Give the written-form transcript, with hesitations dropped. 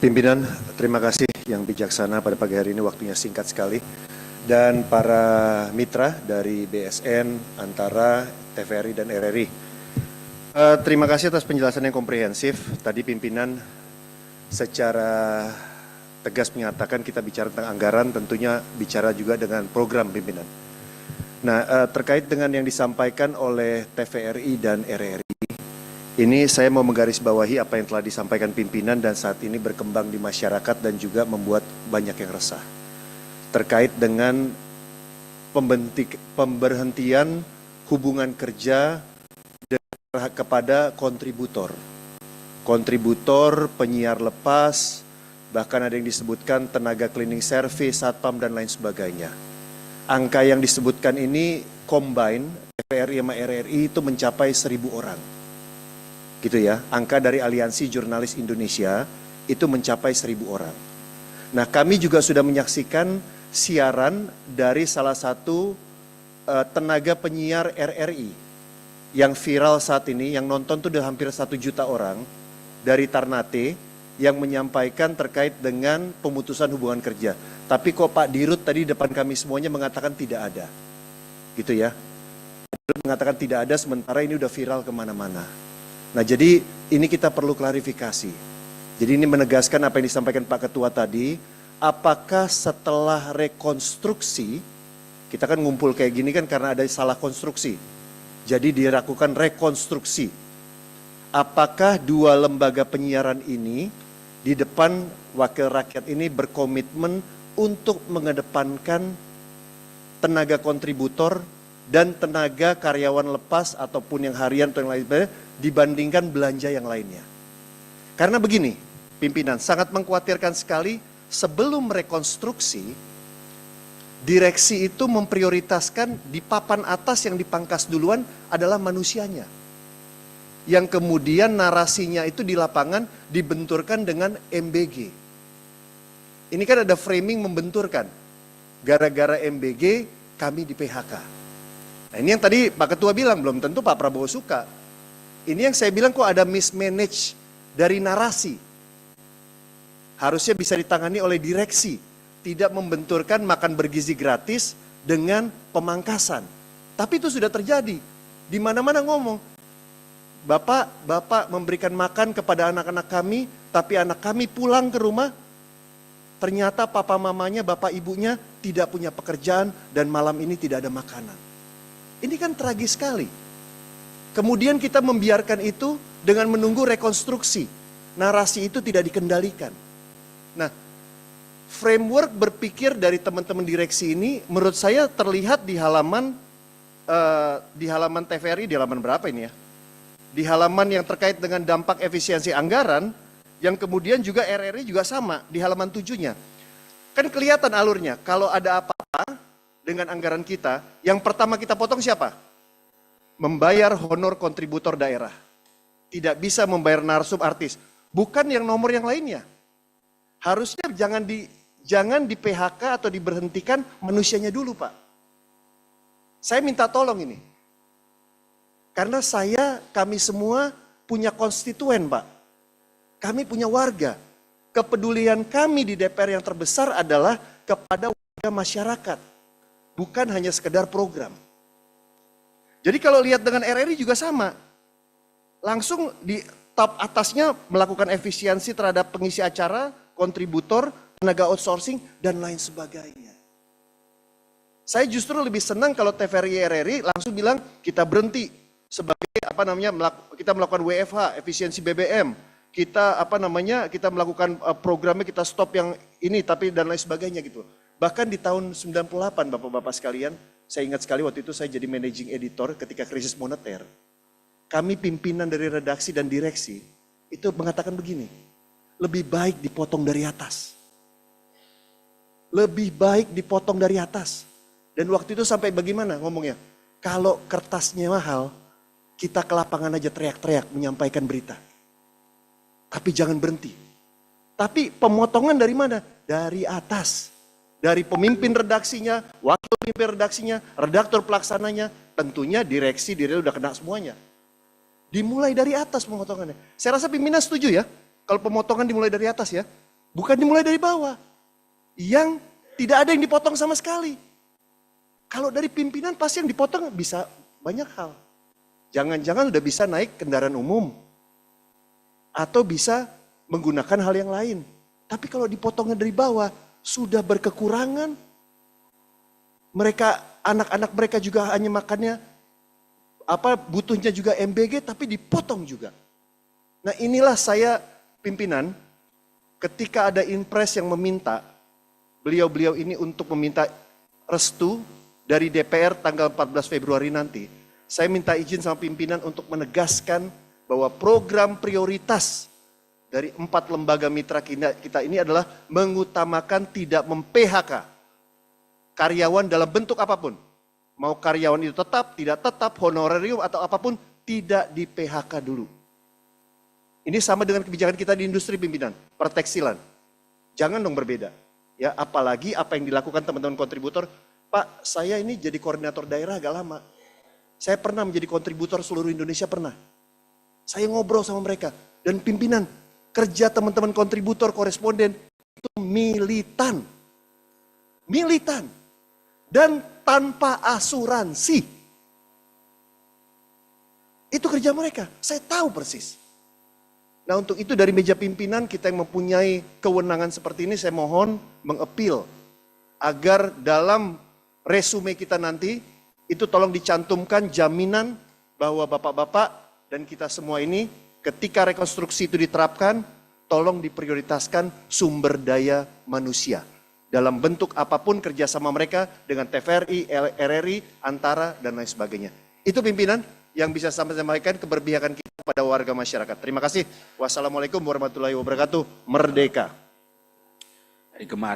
Pimpinan, terima kasih yang bijaksana pada pagi hari ini, waktunya singkat sekali. Dan para mitra dari BSN, Antara, TVRI, dan RRI. Terima kasih atas penjelasan yang komprehensif. Tadi pimpinan secara tegas menyatakan kita bicara tentang anggaran, tentunya bicara juga dengan program pimpinan. Nah, terkait dengan yang disampaikan oleh TVRI dan RRI, ini saya mau menggarisbawahi apa yang telah disampaikan pimpinan dan saat ini berkembang di masyarakat dan juga membuat banyak yang resah. Terkait dengan pemberhentian hubungan kerja kepada kontributor. Kontributor, penyiar lepas, bahkan ada yang disebutkan tenaga cleaning service, satpam, dan lain sebagainya. Angka yang disebutkan ini combine, TVRI sama RRI itu mencapai 1.000 orang. Gitu ya, angka dari Aliansi Jurnalis Indonesia itu mencapai 1.000 orang. Nah, kami juga sudah menyaksikan siaran dari salah satu tenaga penyiar RRI yang viral saat ini, yang nonton tuh udah hampir 1 juta orang, dari Ternate, yang menyampaikan terkait dengan pemutusan hubungan kerja. Tapi kok Pak Dirut tadi depan kami semuanya mengatakan tidak ada. Gitu ya. Dirut mengatakan tidak ada, sementara ini udah viral kemana-mana. Nah, jadi ini kita perlu klarifikasi. Jadi ini menegaskan apa yang disampaikan Pak Ketua tadi, apakah setelah rekonstruksi, kita kan ngumpul kayak gini kan karena ada salah konstruksi. Jadi dilakukan rekonstruksi. Apakah dua lembaga penyiaran ini di depan wakil rakyat ini berkomitmen untuk mengedepankan tenaga kontributor dan tenaga karyawan lepas ataupun yang harian atau yang lain dibandingkan belanja yang lainnya. Karena begini, pimpinan sangat mengkhawatirkan sekali sebelum rekonstruksi, direksi itu memprioritaskan di papan atas yang dipangkas duluan adalah manusianya. Yang kemudian narasinya itu di lapangan dibenturkan dengan MBG. Ini kan ada framing membenturkan. Gara-gara MBG kami di PHK. Nah, ini yang tadi Pak Ketua bilang, belum tentu Pak Prabowo suka. Ini yang saya bilang kok ada mismanage dari narasi. Harusnya bisa ditangani oleh direksi. Tidak membenturkan makan bergizi gratis dengan pemangkasan. Tapi itu sudah terjadi. Di mana-mana ngomong, Bapak memberikan makan kepada anak-anak kami, tapi anak kami pulang ke rumah, ternyata papa mamanya, bapak ibunya tidak punya pekerjaan dan malam ini tidak ada makanan. Ini kan tragis sekali. Kemudian kita membiarkan itu dengan menunggu rekonstruksi. Narasi itu tidak dikendalikan. Nah, framework berpikir dari teman-teman direksi ini menurut saya terlihat di halaman TVRI, di halaman berapa ini ya? Di halaman yang terkait dengan dampak efisiensi anggaran, yang kemudian juga RRI juga sama, di halaman 7-nya. Kan kelihatan alurnya, kalau ada apa-apa dengan anggaran kita, yang pertama kita potong siapa? Membayar honor kontributor daerah. Tidak bisa membayar narsum artis. Bukan yang nomor yang lainnya. Harusnya jangan di PHK atau diberhentikan manusianya dulu, Pak. Saya minta tolong ini. Karena kami semua punya konstituen, Pak. Kami punya warga. Kepedulian kami di DPR yang terbesar adalah kepada warga masyarakat. Bukan hanya sekedar program. Jadi kalau lihat dengan RRI juga sama. Langsung di top atasnya melakukan efisiensi terhadap pengisi acara, kontributor, tenaga outsourcing, dan lain sebagainya. Saya justru lebih senang kalau TVRI RRI langsung bilang kita berhenti sebagai kita melakukan WFH, efisiensi BBM, kita melakukan programnya, kita stop yang ini tapi dan lain sebagainya gitu. Bahkan di tahun 98 Bapak-bapak sekalian, saya ingat sekali waktu itu saya jadi managing editor ketika krisis moneter. Kami pimpinan dari redaksi dan direksi itu mengatakan begini, lebih baik dipotong dari atas. Lebih baik dipotong dari atas. Dan waktu itu sampai bagaimana ngomongnya? Kalau kertasnya mahal, kita ke lapangan aja teriak-teriak menyampaikan berita. Tapi jangan berhenti. Tapi pemotongan dari mana? Dari atas. Dari pemimpin redaksinya, wakil pemimpin redaksinya, redaktur pelaksananya, tentunya direksi udah kena semuanya. Dimulai dari atas pemotongannya. Saya rasa pimpinan setuju ya, kalau pemotongan dimulai dari atas ya. Bukan dimulai dari bawah. Yang tidak ada yang dipotong sama sekali. Kalau dari pimpinan pasti yang dipotong bisa banyak hal. Jangan-jangan udah bisa naik kendaraan umum. Atau bisa menggunakan hal yang lain. Tapi kalau dipotongnya dari bawah, sudah berkekurangan. Mereka, anak-anak mereka juga hanya makannya, butuhnya juga MBG tapi dipotong juga. Nah inilah saya pimpinan, ketika ada impres yang meminta, beliau-beliau ini untuk meminta restu dari DPR tanggal 14 Februari nanti. Saya minta izin sama pimpinan untuk menegaskan bahwa program prioritas dari 4 lembaga mitra kita ini adalah mengutamakan tidak mem-PHK karyawan dalam bentuk apapun. Mau karyawan itu tetap, tidak tetap, honorarium atau apapun, tidak di-PHK dulu. Ini sama dengan kebijakan kita di industri pimpinan, pertekstilan. Jangan dong berbeda. Ya, apalagi apa yang dilakukan teman-teman kontributor, Pak, saya ini jadi koordinator daerah agak lama. Saya pernah menjadi kontributor seluruh Indonesia, pernah. Saya ngobrol sama mereka. Dan pimpinan, kerja teman-teman kontributor, koresponden, itu militan. Militan. Dan tanpa asuransi. Itu kerja mereka, saya tahu persis. Nah untuk itu dari meja pimpinan kita yang mempunyai kewenangan seperti ini, saya mohon mengappeal agar dalam resume kita nanti itu tolong dicantumkan jaminan bahwa bapak-bapak dan kita semua ini ketika rekonstruksi itu diterapkan, tolong diprioritaskan sumber daya manusia. Dalam bentuk apapun kerjasama mereka dengan TVRI, RRI, Antara, dan lain sebagainya. Itu pimpinan yang bisa sampai sampaikan keberpihakan kita pada warga masyarakat. Terima kasih. Wassalamualaikum warahmatullahi wabarakatuh. Merdeka. Dari kemarin.